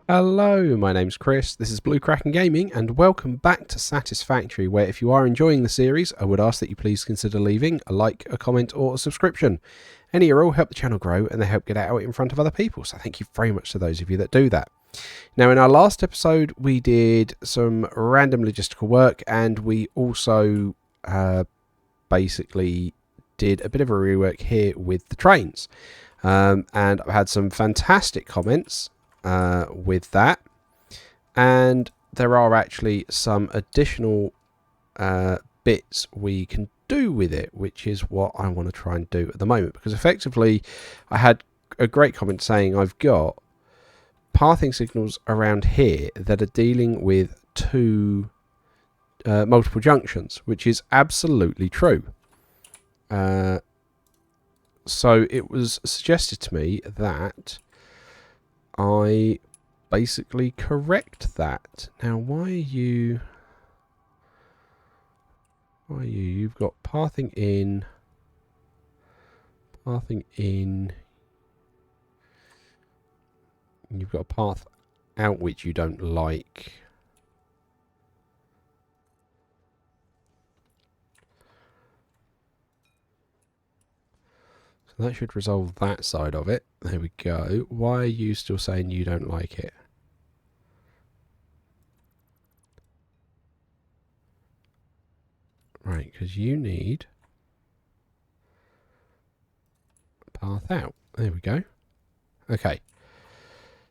Hello, my name's Chris, this is Blue Kraken Gaming, and welcome back to Satisfactory, where if you are enjoying the series, I would ask that you please consider leaving a like, a comment, or a subscription. Any or all help the channel grow, and they help get it out in front of other people, so thank you very much to those of you that do that. Now, in our last episode, we did some random logistical work, and we also basically did a bit of a rework here with the trains. And I've had some fantastic comments with that, and there are actually some additional bits we can do with it, which is what I want to try and do at the moment, because effectively I had a great comment saying I've got pathing signals around here that are dealing with two multiple junctions, which is absolutely true. So it was suggested to me that I basically correct that. Now, why are you... You've got pathing in... You've got a path out which you don't like. So that should resolve that side of it. There we go. Why are you still saying you don't like it? Right, because you need a path out. There we go. Okay.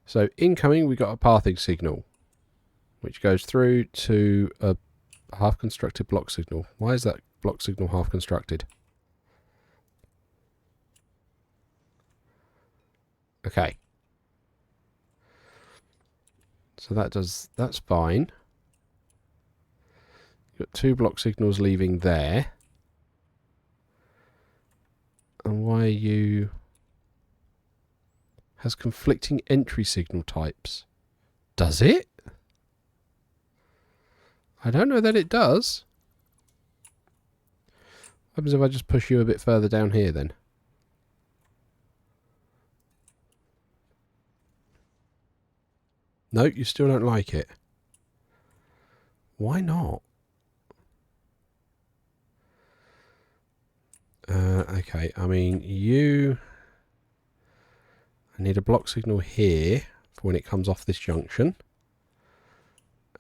So incoming, we got a pathing signal, which goes through to a half-constructed block signal. Why is that block signal half-constructed? Okay. So that's fine. You've got two block signals leaving there. And why are you... has conflicting entry signal types. Does it? I don't know that it does. What happens if I just push you a bit further down here then? No, you still don't like it. Why not? Okay, I mean, I need a block signal here for when it comes off this junction.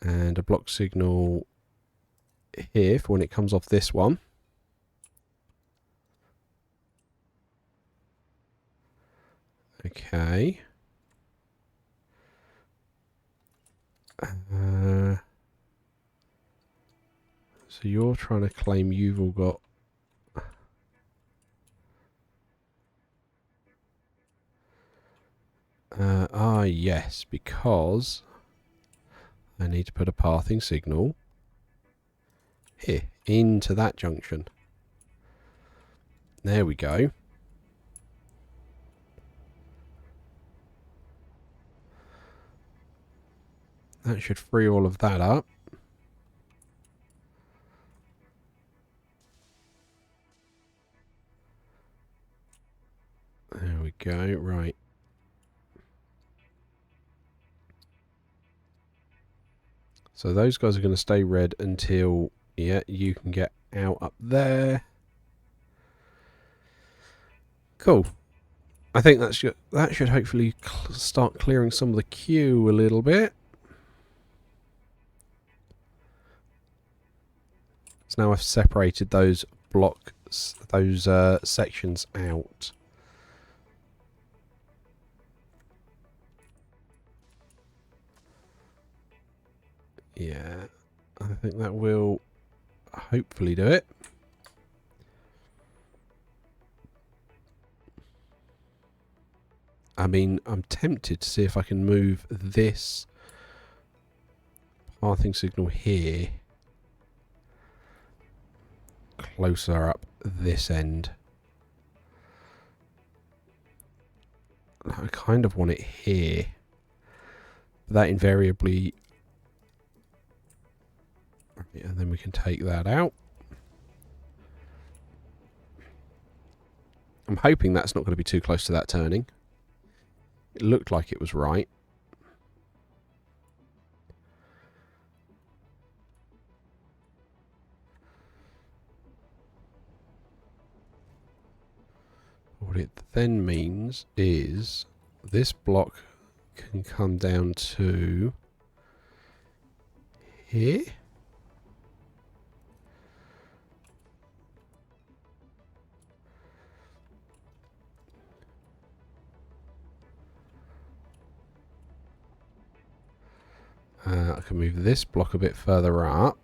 And a block signal here for when it comes off this one. Okay. So you're trying to claim you've all got... yes, because I need to put a pathing signal here into that junction. There we go. That should free all of that up. There we go, right. So those guys are going to stay red until, yeah, you can get out up there. Cool. I think that should hopefully start clearing some of the queue a little bit. So now I've separated those blocks, those sections out. Yeah, I think that will hopefully do it. I mean, I'm tempted to see if I can move this pathing signal here closer up this end. I kind of want it here. That invariably... and then we can take that out. I'm hoping that's not going to be too close to that turning. It looked like it was right. what it then means is this block can come down to here. I can move this block a bit further up.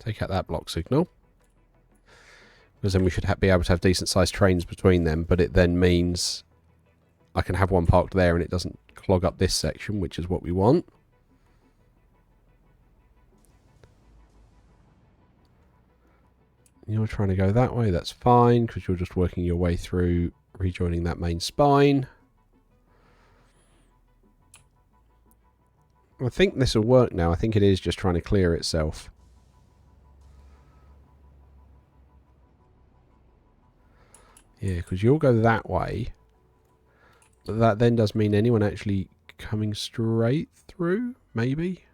Take out that block signal. Because then we should be able to have decent sized trains between them, but it then means I can have one parked there and it doesn't clog up this section, which is what we want. You're trying to go that way, that's fine, because you're just working your way through rejoining that main spine. I think this will work now. I think it is just trying to clear itself. Yeah, because you'll go that way. But that then does mean anyone actually coming straight through, maybe?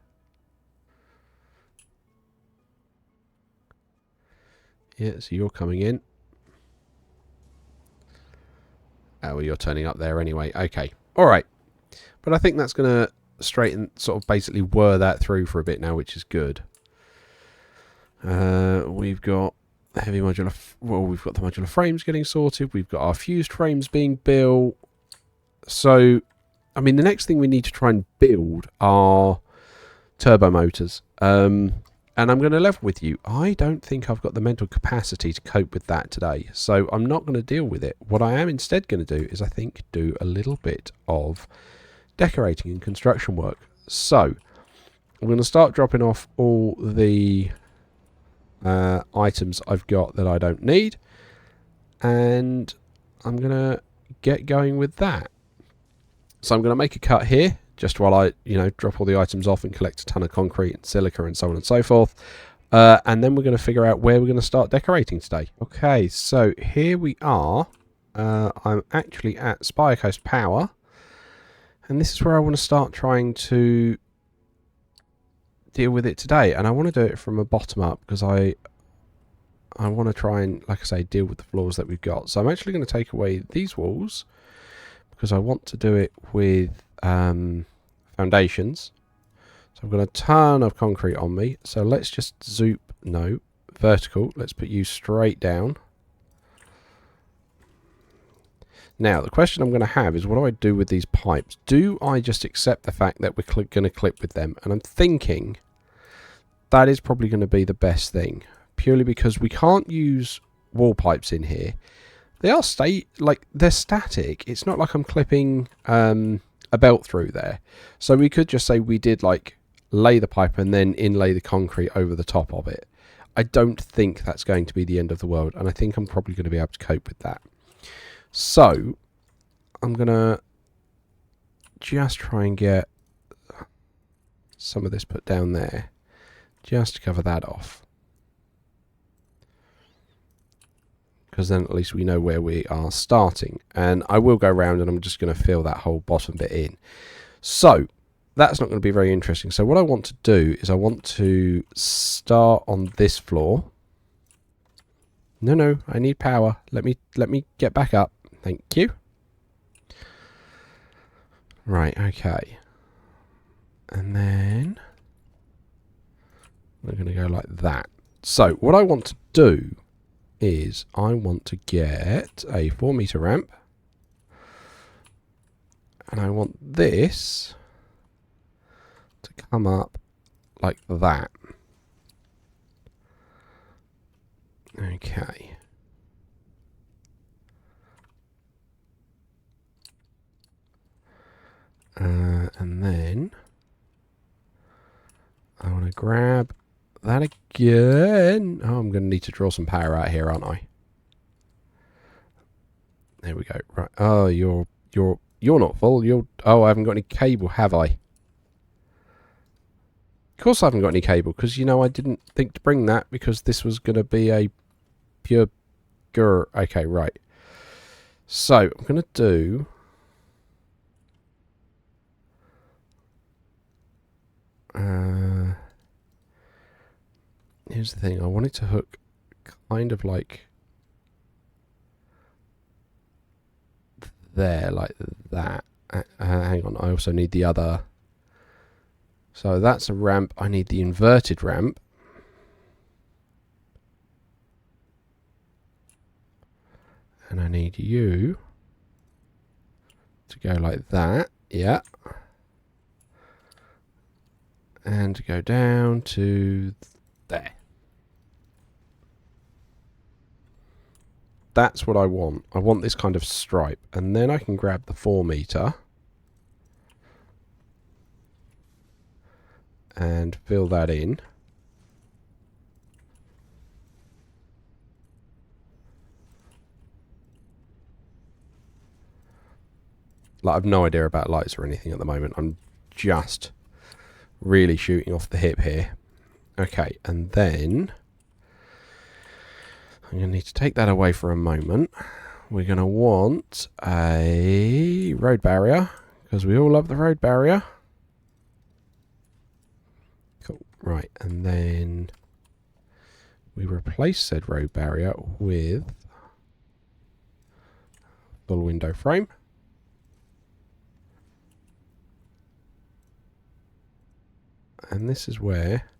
Yeah, so you're coming in. Oh, well, you're turning up there anyway. Okay. All right. But I think that's going to straighten, sort of basically whir that through for a bit now, which is good. We've got the heavy modular, well, we've got the modular frames getting sorted. We've got our fused frames being built. So, I mean, the next thing we need to try and build are turbo motors. And I'm going to level with you. I don't think I've got the mental capacity to cope with that today. So I'm not going to deal with it. What I am instead going to do is, I think, do a little bit of decorating and construction work. So I'm going to start dropping off all the items I've got that I don't need, and I'm going to get going with that. So I'm going to make a cut here just while I, drop all the items off and collect a ton of concrete and silica and so on and so forth. And then we're going to figure out where we're going to start decorating today. Okay, so here we are. I'm actually at Spire Coast Power. And this is where I want to start trying to deal with it today. And I want to do it from a bottom up because I want to try and, like I say, deal with the flaws that we've got. So I'm actually going to take away these walls because I want to do it with foundations. So I've got a ton of concrete on me. So let's just vertical. Let's put you straight down. Now, the question I'm going to have is, what do I do with these pipes? Do I just accept the fact that we're going to clip with them? And I'm thinking that is probably going to be the best thing, purely because we can't use wall pipes in here. They are they're static. It's not like I'm clipping a belt through there. So we could just say we did lay the pipe and then inlay the concrete over the top of it. I don't think that's going to be the end of the world, and I think I'm probably going to be able to cope with that. So I'm going to just try and get some of this put down there just to cover that off. Because then at least we know where we are starting. And I will go around and I'm just going to fill that whole bottom bit in. So that's not going to be very interesting. So what I want to do is I want to start on this floor. No, I need power. Let me get back up. Thank you. Right, okay. And then we're going to go like that. So what I want to do is I want to get a 4-meter ramp. And I want this to come up like that. Okay. And then I want to grab that again. Oh, I'm going to need to draw some power out here, aren't I? There we go. Right. Oh, you're not full. Oh, I haven't got any cable, have I? Of course I haven't got any cable, because, I didn't think to bring that because this was going to be a pure grr. Okay, right. So, I'm going to do... here's the thing. I want it to hook kind of like there, like that. Hang on, I also need the other. So that's a ramp. I need the inverted ramp. And I need you to go like that. Yeah. And to go down to there. That's what I want. I want this kind of stripe. And then I can grab the 4 meter and fill that in. Like, I've no idea about lights or anything at the moment. I'm just really shooting off the hip here. Okay, and then I'm going to need to take that away for a moment. We're going to want a road barrier, because we all love the road barrier. Cool. Right, and then we replace said road barrier with full window frame. And this is where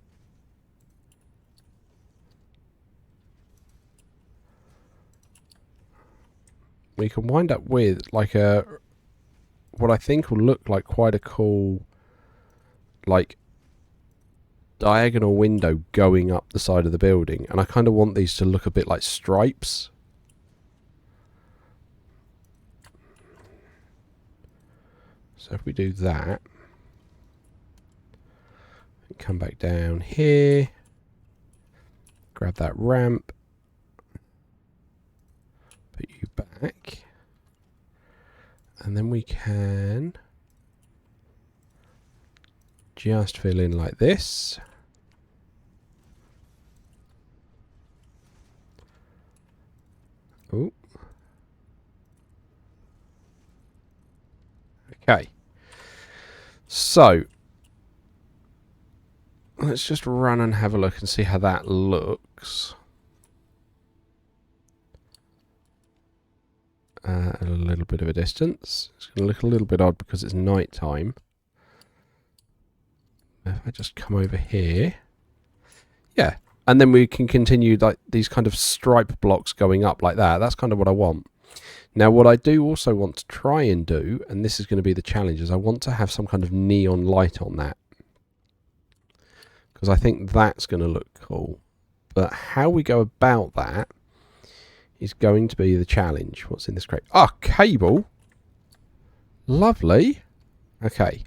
we can wind up with like a, what I think will look like quite a cool, like, diagonal window going up the side of the building. And I kind of want these to look a bit like stripes. So if we do that, come back down here, grab that ramp, put you back, and then we can just fill in like this. Oh. Okay. So let's just run and have a look and see how that looks. At a little bit of a distance. It's going to look a little bit odd because it's night time. If I just come over here. Yeah. And then we can continue like these kind of stripe blocks going up like that. That's kind of what I want. Now, what I do also want to try and do, and this is going to be the challenge, is I want to have some kind of neon light on that. Because I think that's going to look cool. But how we go about that is going to be the challenge. What's in this crate? Ah, cable. Lovely. Okay.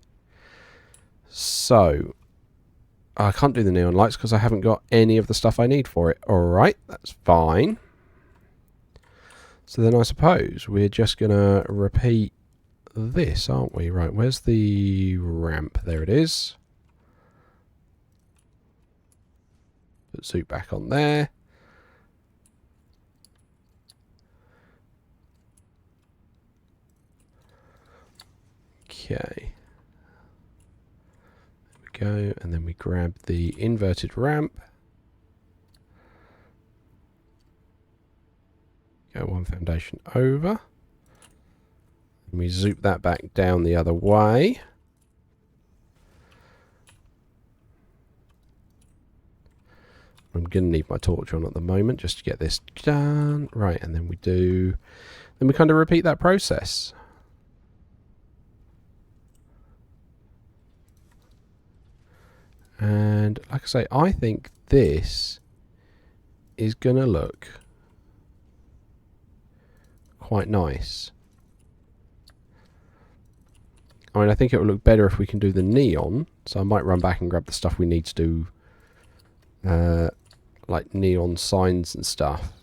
So, I can't do the neon lights because I haven't got any of the stuff I need for it. Alright, that's fine. So then I suppose we're just going to repeat this, aren't we? Right, where's the ramp? There it is. Put zoot back on there. Okay. There we go. And then we grab the inverted ramp. Go one foundation over. And we zoop that back down the other way. I'm going to need my torch on at the moment just to get this done. Right, and then we kind of repeat that process. And like I say, I think this is going to look quite nice. I mean, I think it will look better if we can do the neon. So I might run back and grab the stuff we need to do, like neon signs and stuff,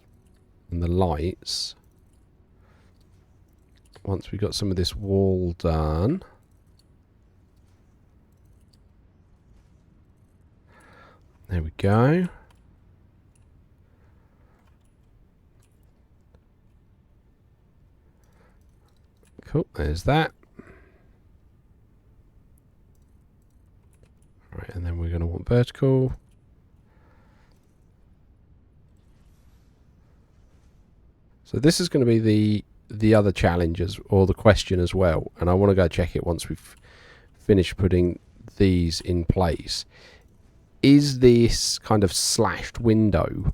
and the lights. Once we got some of this wall done. There we go. Cool, there's that. Right, and then we're going to want vertical. So this is going to be the other challenge or the question as well, and I want to go check it once we've finished putting these in place. Is this kind of slashed window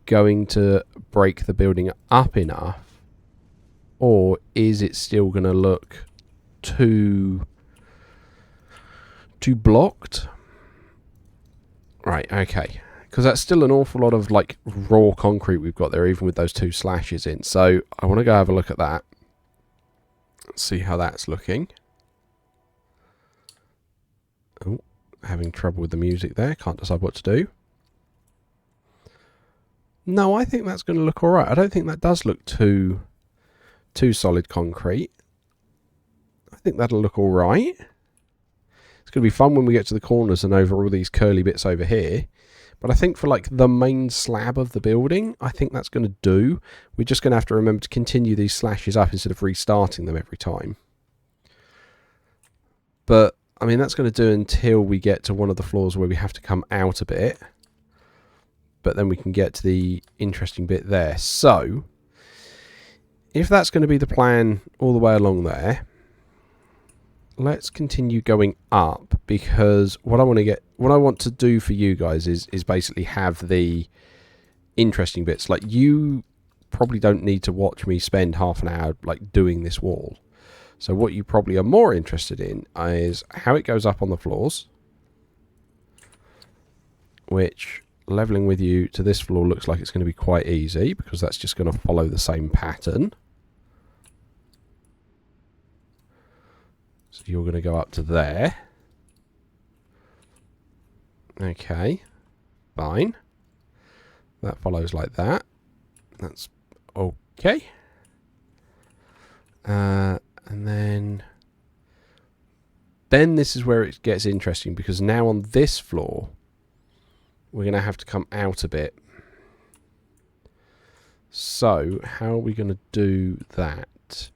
going to break the building up enough, or is it still going to look too blocked? Right, okay. Because that's still an awful lot of like raw concrete we've got there, even with those 2 slashes in. So I want to go have a look at that. See how that's looking. Oh, having trouble with the music there. Can't decide what to do. No, I think that's going to look alright. I don't think that does look too solid concrete. I think that'll look alright. It's going to be fun when we get to the corners and over all these curly bits over here. But I think for like the main slab of the building, I think that's going to do. We're just going to have to remember to continue these slashes up instead of restarting them every time. But, I mean, that's going to do until we get to one of the floors where we have to come out a bit. But then we can get to the interesting bit there. So, if that's going to be the plan all the way along there, let's continue going up, because what I want to do for you guys is basically have the interesting bits. Like, you probably don't need to watch me spend half an hour like doing this wall. So what you probably are more interested in is how it goes up on the floors, which, leveling with you to this floor, looks like it's going to be quite easy, because that's just going to follow the same pattern. So you're going to go up to there. Okay, fine. That follows like that. That's okay. And then this is where it gets interesting, because now on this floor, we're going to have to come out a bit. So, how are we going to do that?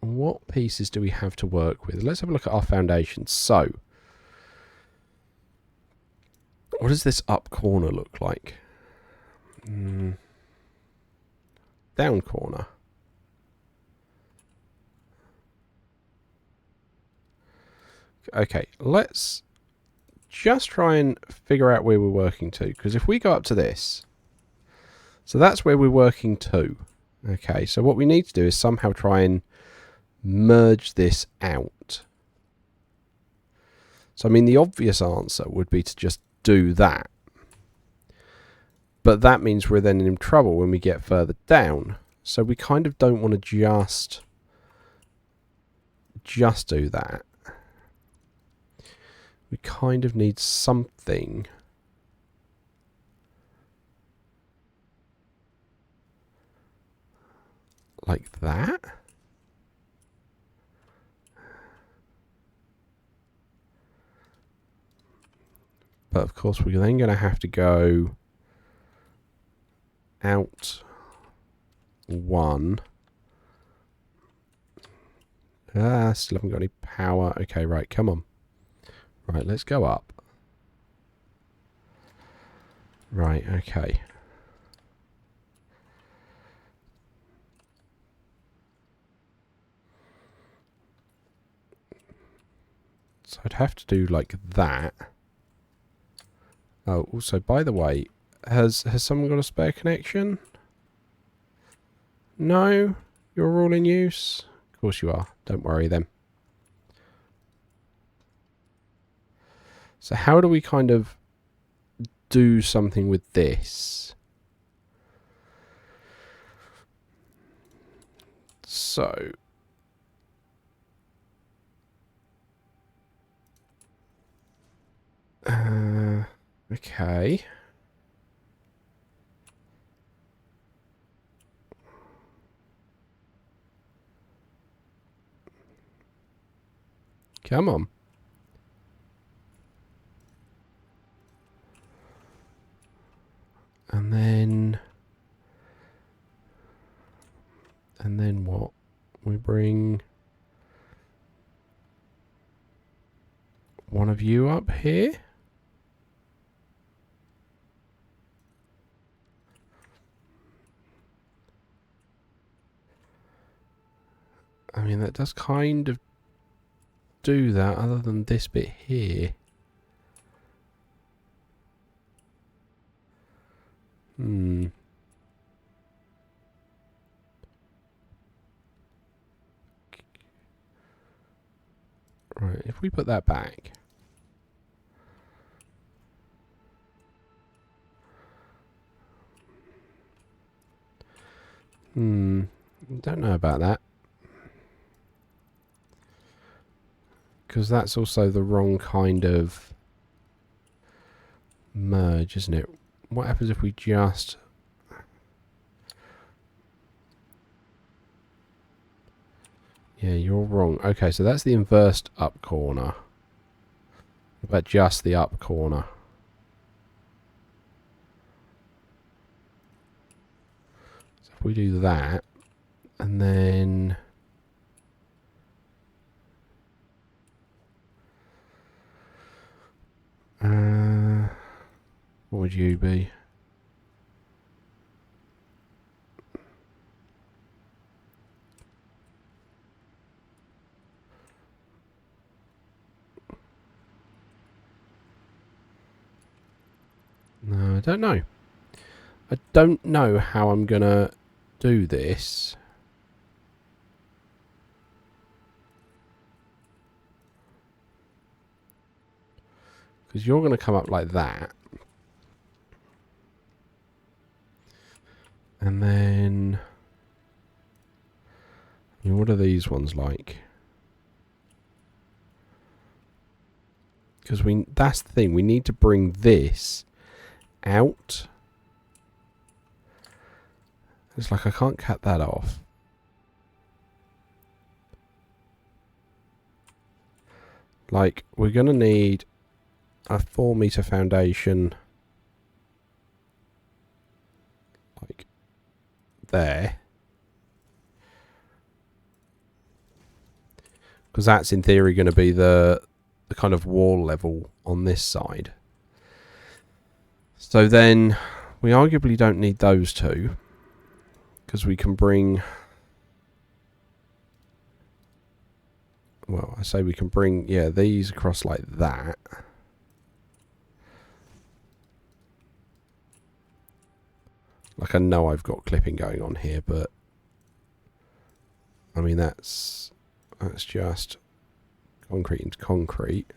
What pieces do we have to work with? Let's have a look at our foundations. So, what does this up corner look like? Down corner. Okay, let's just try and figure out where we're working to. Because if we go up to this, so that's where we're working to. Okay, so what we need to do is somehow try and merge this out. So, I mean, the obvious answer would be to just do that. But that means we're then in trouble when we get further down. So we kind of don't want to just do that. We kind of need something like that. But of course we're then going to have to go out one. Still haven't got any power. Okay, right, come on. Right, let's go up. Right, okay. So I'd have to do like that. Oh, also, by the way, has someone got a spare connection? No? You're all in use? Of course you are. Don't worry then. So how do we kind of do something with this? So... okay. Come on. And then what? We bring one of you up here. I mean, that does kind of do that, other than this bit here. Right, if we put that back. Don't know about that. Because that's also the wrong kind of merge, isn't it? What happens if we just... Yeah, you're wrong. Okay, so that's the inversed up corner. But just the up corner. So if we do that, and then... what would you be? No, I don't know. I don't know how I'm gonna do this. Because you're gonna come up like that. And then... I mean, what are these ones like? Because that's the thing. We need to bring this out. It's like I can't cut that off. Like, we're going to need a 4-meter foundation. Like, there. Because that's in theory going to be the kind of wall level on this side. So then we arguably don't need those two. Because we can bring... Well, I say we can bring, yeah, these across like that. Like, I know I've got clipping going on here, but... I mean, that's just concrete into concrete.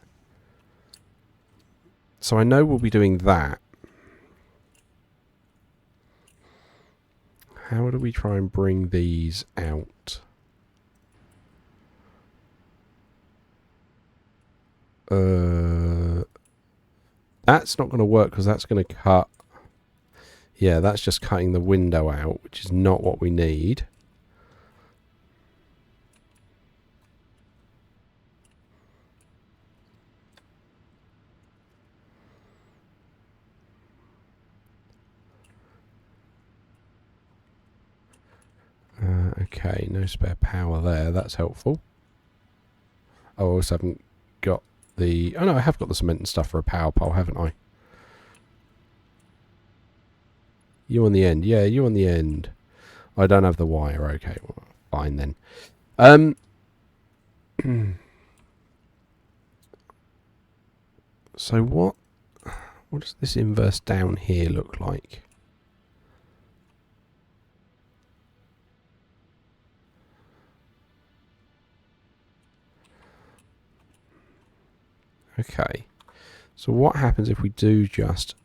So I know we'll be doing that. How do we try and bring these out? That's not going to work because that's going to cut... Yeah, that's just cutting the window out, which is not what we need. Okay, no spare power there. That's helpful. I also haven't got the... Oh no, I have got the cement and stuff for a power pole, haven't I? You on the end. Yeah, you on the end. I don't have the wire. Okay, well, fine then. So what does this inverse down here look like? Okay. So what happens if we do just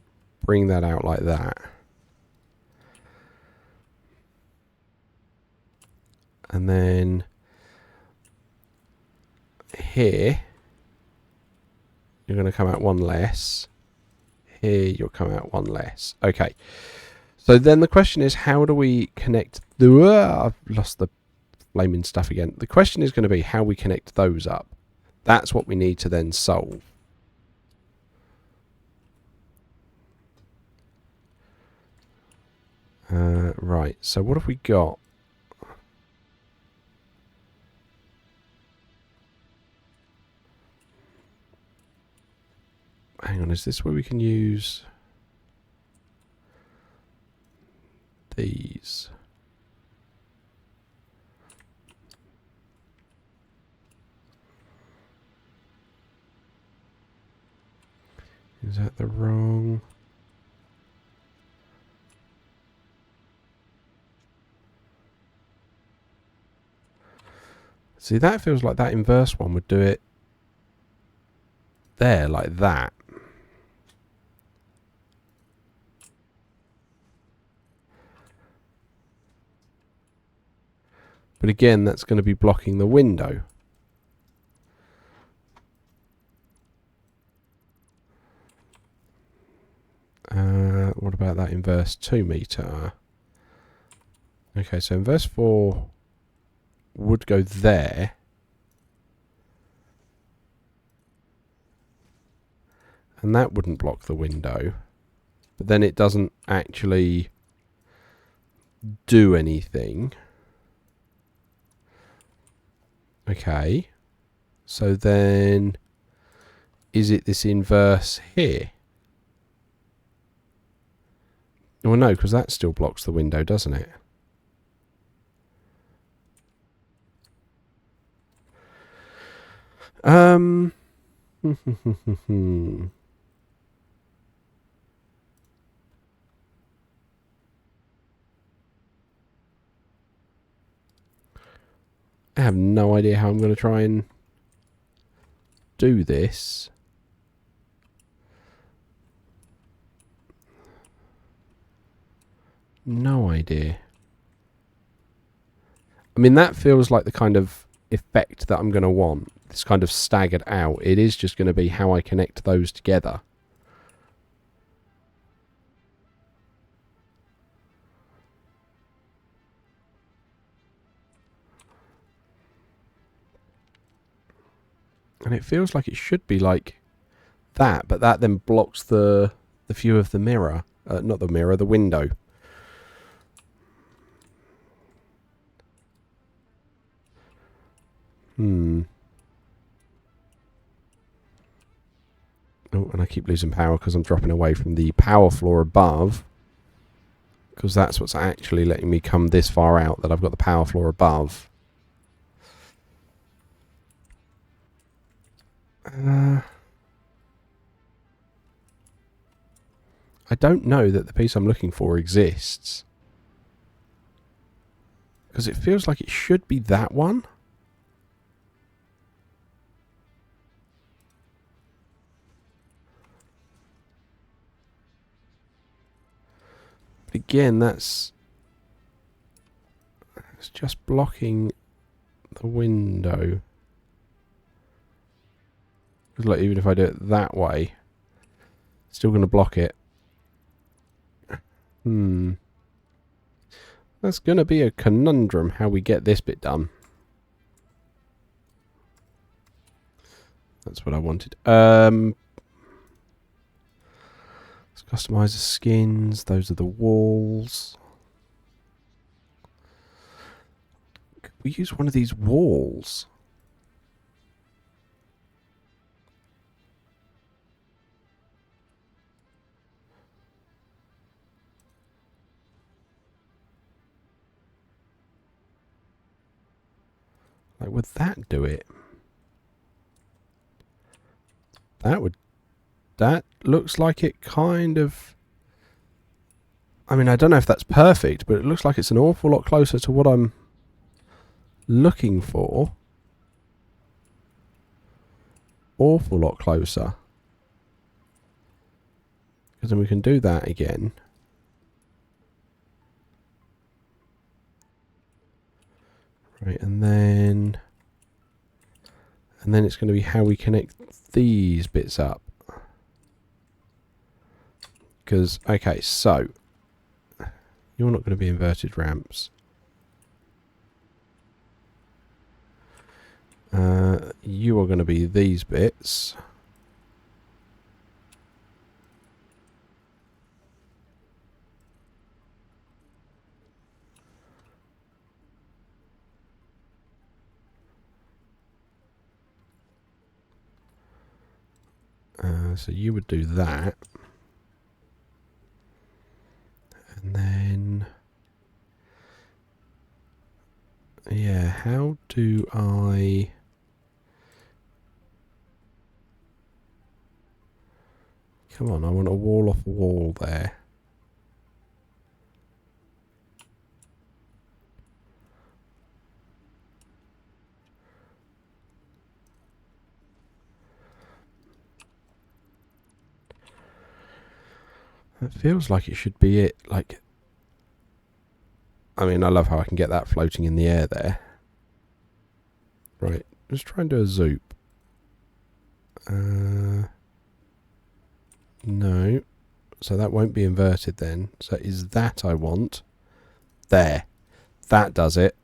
bring that out like that? And then here, you're going to come out one less. Here, you'll come out one less. Okay. So then the question is, how do we connect the... I've lost the flaming stuff again. The question is going to be how we connect those up. That's what we need to then solve. Right. So what have we got? Hang on, is this where we can use these? Is that the wrong... See, that feels like that inverse one would do it there, like that. But again, that's going to be blocking the window. What about that inverse 2 meter? Okay, so inverse 4 would go there. And that wouldn't block the window. But then it doesn't actually do anything. Okay. So then, is it this inverse here? Well, no, because that still blocks the window, doesn't it? I have no idea how I'm going to try and do this. No idea. I mean, that feels like the kind of effect that I'm going to want. This kind of staggered out. It is just going to be how I connect those together. And it feels like it should be like that, but that then blocks the view of the mirror. Not the mirror, the window. Oh, and I keep losing power because I'm dropping away from the power floor above. Because that's what's actually letting me come this far out, that I've got the power floor above. I don't know that the piece I'm looking for exists. Because it feels like it should be that one. But again, it's just blocking the window. Because like, even if I do it that way, it's still going to block it. That's going to be a conundrum how we get this bit done. That's what I wanted. Let's customize the skins. Those are the walls. Could we use one of these walls? Like, would that do it? That looks like it kind of... I mean, I don't know if that's perfect, but it looks like it's an awful lot closer to what I'm looking for. Awful lot closer. Because then we can do that again. Right, and then it's going to be how we connect these bits up. Because, okay, so you're not going to be inverted ramps. You are going to be these bits. So you would do that. And then... yeah, how do I... Come on, I want a wall off a wall there. It feels like it should be it. Like, I mean, I love how I can get that floating in the air there. Right, let's try and do a zoop. No. So that won't be inverted then. So is that I want? There. That does it.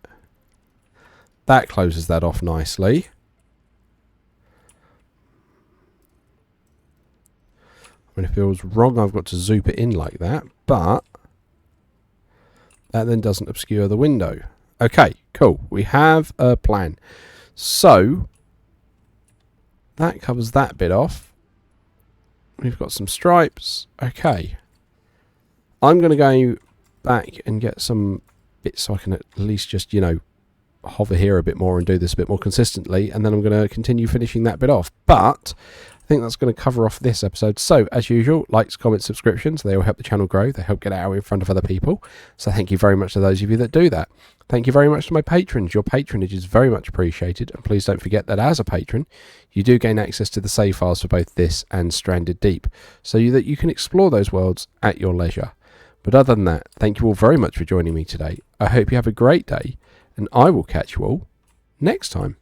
That closes that off nicely. When it feels wrong, I've got to zoop it in like that, but that then doesn't obscure the window. Okay, cool. We have a plan. So that covers that bit off. We've got some stripes. Okay. I'm going to go back and get some bits so I can at least just, you know, hover here a bit more and do this a bit more consistently, and then I'm going to continue finishing that bit off. But I think that's going to cover off this episode. So, as usual, likes, comments, subscriptions, they all help the channel grow. They help get it out in front of other people. So thank you very much to those of you that do that. Thank you very much to my patrons. Your patronage is very much appreciated. And please don't forget that as a patron, you do gain access to the save files for both this and Stranded Deep, so that you can explore those worlds at your leisure. But other than that, thank you all very much for joining me today. I hope you have a great day, and I will catch you all next time.